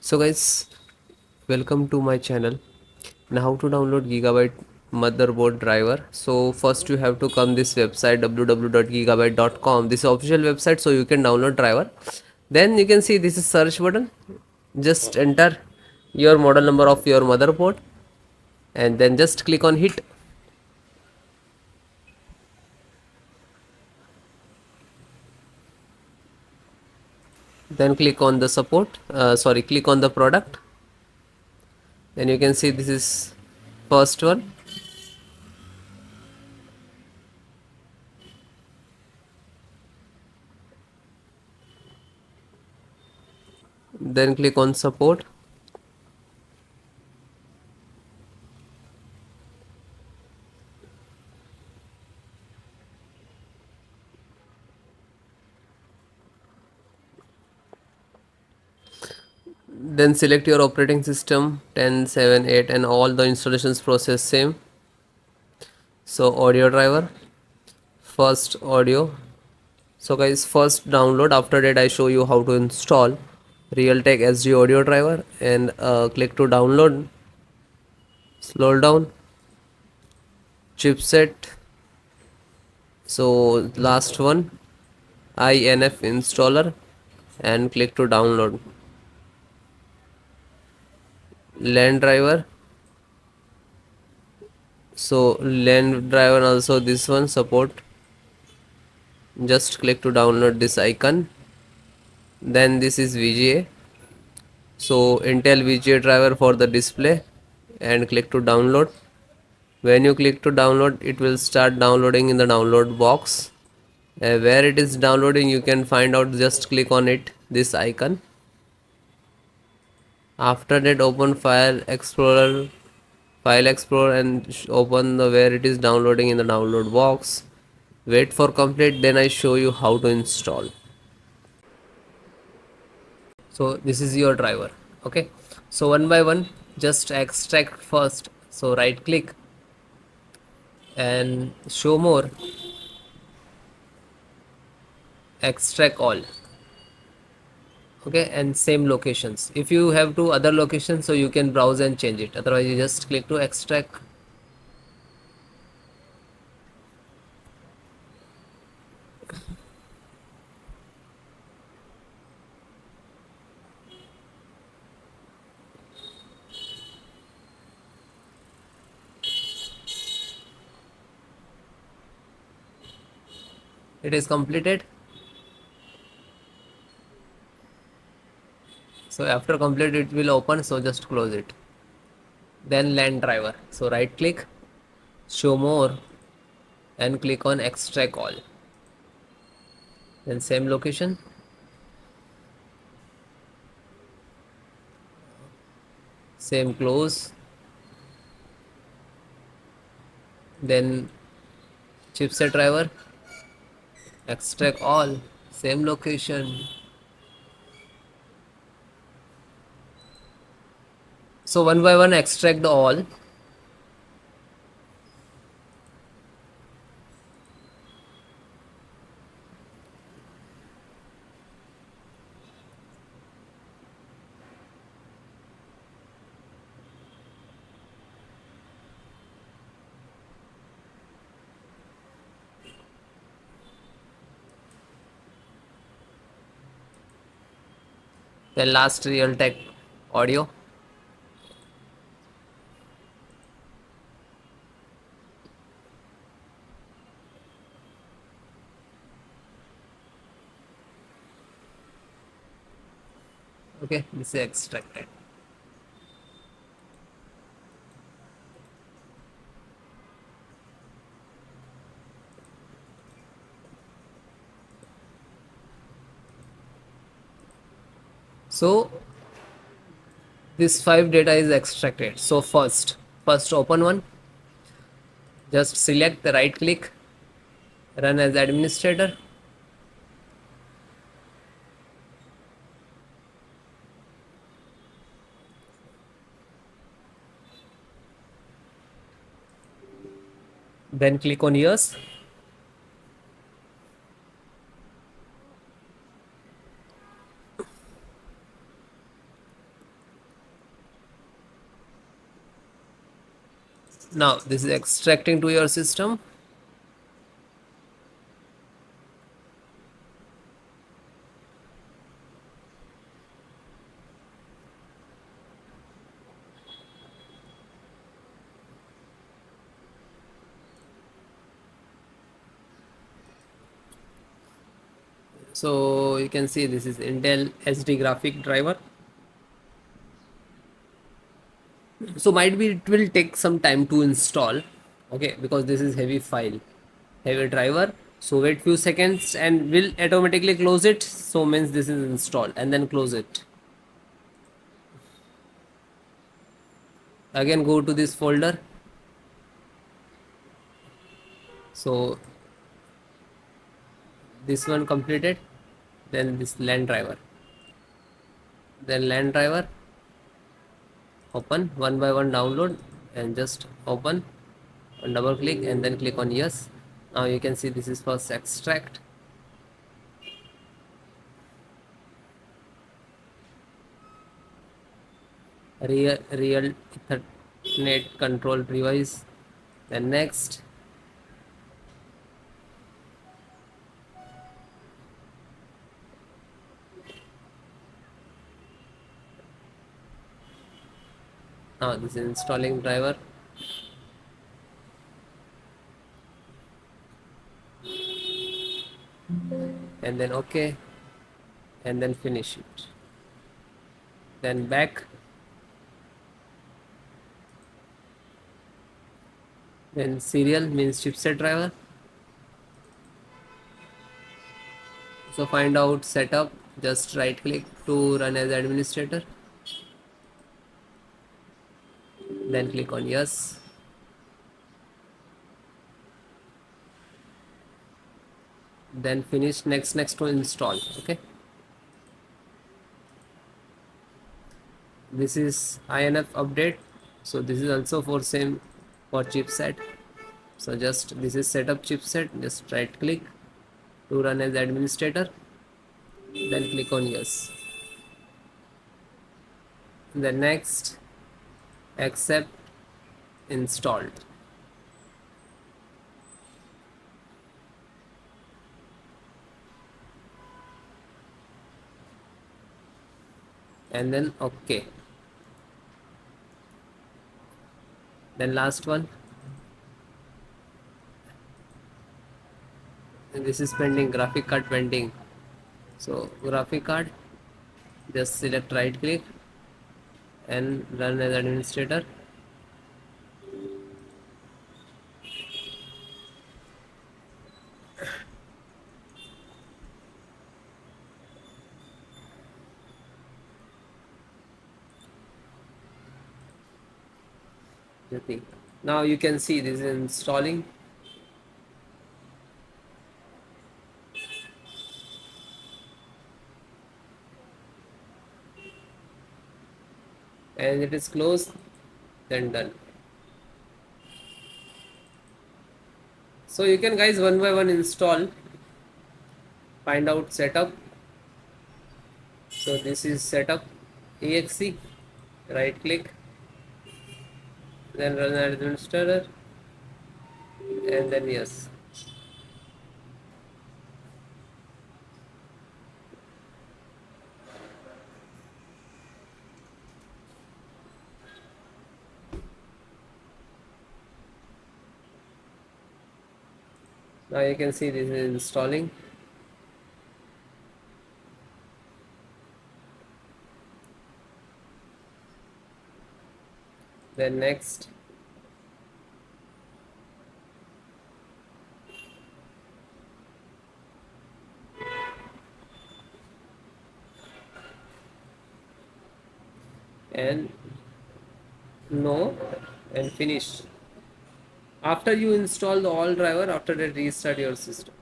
So guys, welcome to my channel. Now how to download Gigabyte motherboard driver. So first you have to come this website www.gigabyte.com. This is official website, so you can download driver. Then you can see this is search button. Just enter your model number of your motherboard and then just click on hit. Then click on the support. Click on the product. Then you can see this is first one. Then click on support. Then select your operating system 10, 7, 8 and all the installations process same. So audio driver, first audio. So guys, first download. After that I show you how to install Realtek SD audio driver and click to download. Slow down. Chipset. So last one, INF installer and click to download. LAN driver. So LAN driver also this one support. Just click to download this icon. Then this is VGA. So Intel VGA driver for the display and click to download. When you click to download, it will start downloading in the download box. Where it is downloading, you can find out, just click on it, this icon. After that open file explorer and open the where it is downloading in the download box. Wait for complete, then I show you how to install. So this is your driver. Okay, so one by one just extract first. So right click and show more, extract all. Okay, and same locations. If you have two other locations, so you can browse and change it, otherwise you just click to extract. It is completed. So after complete it will open, so just close it. Then LAN driver, so right click, show more and click on extract all. Then same location, same close. Then chipset driver, extract all, same location. So one by one extract all. Then last Realtek audio. Okay, this is extracted. So this 5 data is extracted. So first open one, just select the right click, run as administrator. Then click on yes. Now this is extracting to your system. So you can see this is Intel SD graphic driver. So might be it will take some time to install, okay, because this is heavy file, heavy driver. So wait few seconds and will automatically close it. So means this is installed, and then close it. Again go to this folder. So this one completed, then this LAN driver, then LAN driver, open one by one, download, and just open and double click and then click on yes. Now you can see this is first extract. Real Ethernet control device, then next. Now this is installing driver, and then okay, and then finish it, then back, then serial means chipset driver. So find out setup, just right click to run as administrator, then click on yes, then finish, next to install. Okay, this is INF update. So this is also for same for chipset. So just this is setup chipset, just right click to run as administrator, then click on yes, then next, accept, installed, and then okay, then last one, and this is pending, graphic card pending. So graphic card, just select right click and run as administrator, nothing. Now you can see this is installing, and it is closed, then done. So you can guys one by one install, find out setup. So this is setup exe, right click, then run as administrator, and then yes. Now you can see this is installing, then next, and no, and finish. After you install the all driver, after that restart your system.